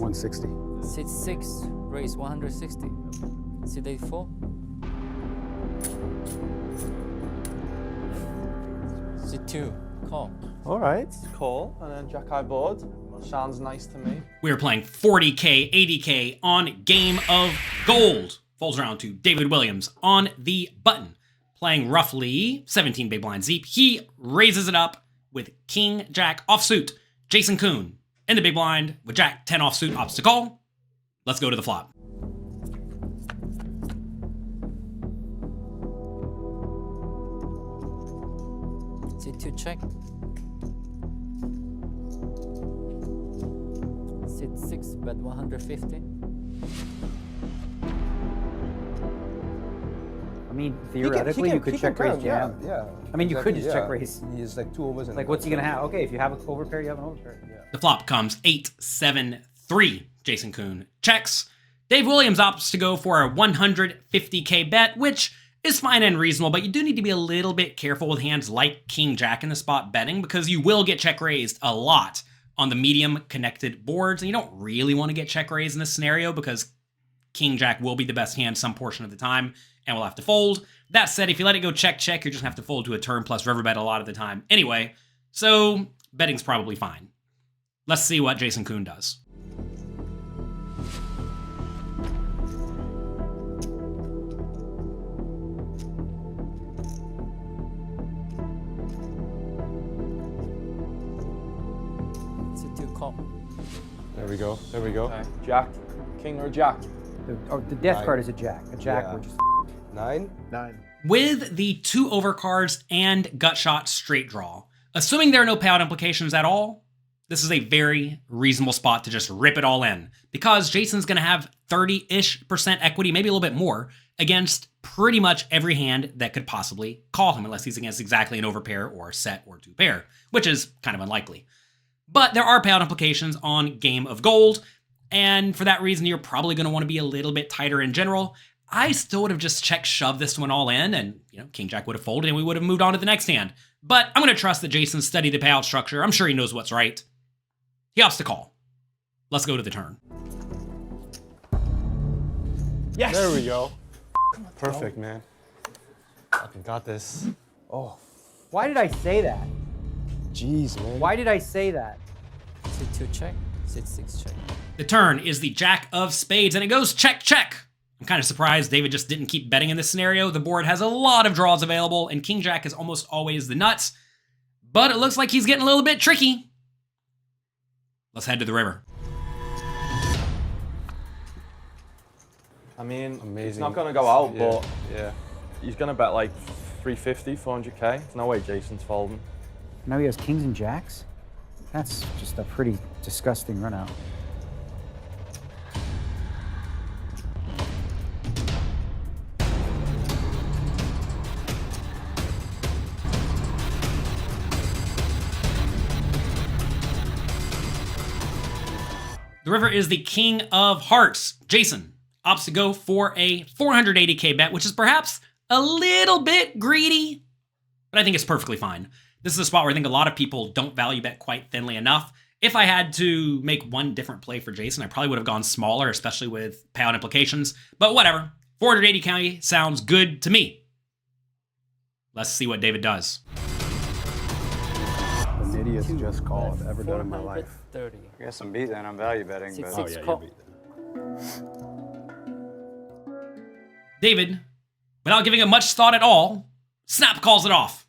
160. Sit 6, raise 160. Sit 8, 4. Sit 2, call. All right, call, and then jack high board. Sounds nice to me. We are playing 40K, 80K on Game of Gold. Folds around to David Williams on the button. Playing roughly 17 big blind deep. He raises it up with King Jack offsuit. Jason Koon in the big blind with Jack 10 offsuit opts to call. Let's go to the flop. Sit 2, check. Sit 6, bet 150. I mean, theoretically, you could check raise jam. Yeah. I mean, you could just check raise. He's like 2 overs. Like, what's he gonna have? Okay, if you have a overpair, you have an overpair. Yeah. The flop comes 8-7-3. Jason Koon checks. Dave Williams opts to go for a 150K bet, which is fine and reasonable, but you do need to be a little bit careful with hands like King Jack in the spot betting because you will get check raised a lot on the medium connected boards, and you don't really want to get check raised in this scenario because King Jack will be the best hand some portion of the time and will have to fold. That said, if you let it go check, you're just gonna have to fold to a turn plus river bet a lot of the time anyway, so betting's probably fine. Let's see what Jason Koon does. Sit 2, call. There we go. There we go. Okay. Jack, king or jack? The death card is a jack. A jack, Yeah. which is 9. With the 2 overcards and gut shot straight draw, assuming there are no payout implications at all, this is a very reasonable spot to just rip it all in because Jason's going to have 30-ish% equity, maybe a little bit more, against pretty much every hand that could possibly call him unless he's against exactly an overpair or a set or 2 pair, which is kind of unlikely. But there are payout implications on Game of Gold, and for that reason, you're probably going to want to be a little bit tighter in general. I still would have just shoved this one all in, and King Jack would have folded, and we would have moved on to the next hand. But I'm going to trust that Jason studied the payout structure. I'm sure he knows what's right. He opts to call. Let's go to the turn. Yes! There we go. Perfect, man. Fucking got this. oh. Why did I say that? Jeez, man. Why did I say that? Sit 2, check. Sit 6, check. The turn is the Jack of Spades, and it goes check, check. I'm kind of surprised David just didn't keep betting in this scenario. The board has a lot of draws available, and King Jack is almost always the nuts. But it looks like he's getting a little bit tricky. Let's head to the river. I mean, Amazing. it's not going to go out, Yeah, but yeah. he's going to bet like 350, 400K. There's no way Jason's folding. Now he has kings and jacks? That's just a pretty disgusting run out. The river is the king of hearts. Jason opts to go for a 480K bet, which is perhaps a little bit greedy, but I think it's perfectly fine. This is a spot where I think a lot of people don't value bet quite thinly enough. If I had to make one different play for Jason, I probably would have gone smaller, especially with payout implications, but whatever. 480K sounds good to me. Let's see what David does. The nittiest just call I've ever done in my life. 430. I guess I'm beat then. I'm value betting, Sit but 6, you're call. beat. David, without giving it much thought at all, snap calls it off.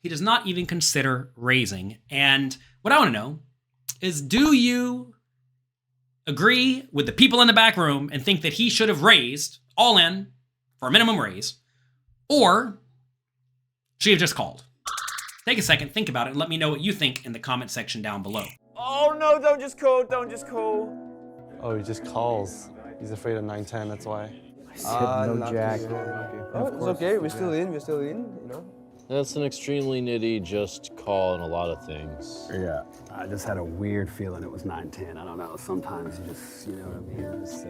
He does not even consider raising. And what I want to know is, do you agree with the people in the back room and think that he should have raised all in for a minimum raise, or should he have just called? Take a second, think about it, and let me know what you think in the comment section down below. Oh no, don't just call, don't just call. Oh, he just calls. He's afraid of 9-10, that's why. I said no jack. Oh, it's okay. We're still in. We're still in. You know. That's an extremely nitty just call in a lot of things. Yeah, I just had a weird feeling it was 9-10. I don't know. Sometimes you just, you know what I mean? Just,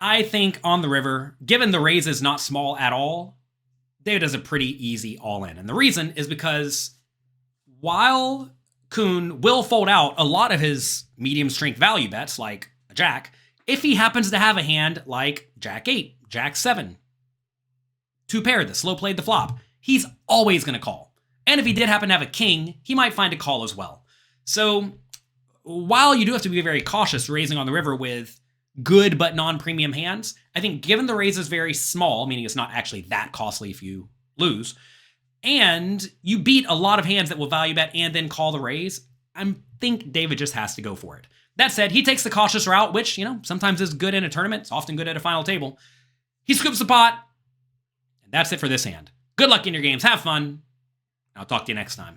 I think on the river, given the raise is not small at all, David does a pretty easy all-in. And the reason is because while Koon will fold out a lot of his medium strength value bets, like a jack. If he happens to have a hand like Jack 8, Jack 7, 2 pair that slow played the flop, he's always going to call. And if he did happen to have a king, he might find a call as well. So while you do have to be very cautious raising on the river with good but non-premium hands, I think given the raise is very small, meaning it's not actually that costly if you lose, and you beat a lot of hands that will value bet and then call the raise, I think David just has to go for it. That said, he takes the cautious route, which, you know, sometimes is good in a tournament. It's often good at a final table. He scoops the pot, and that's it for this hand. Good luck in your games. Have fun. I'll talk to you next time.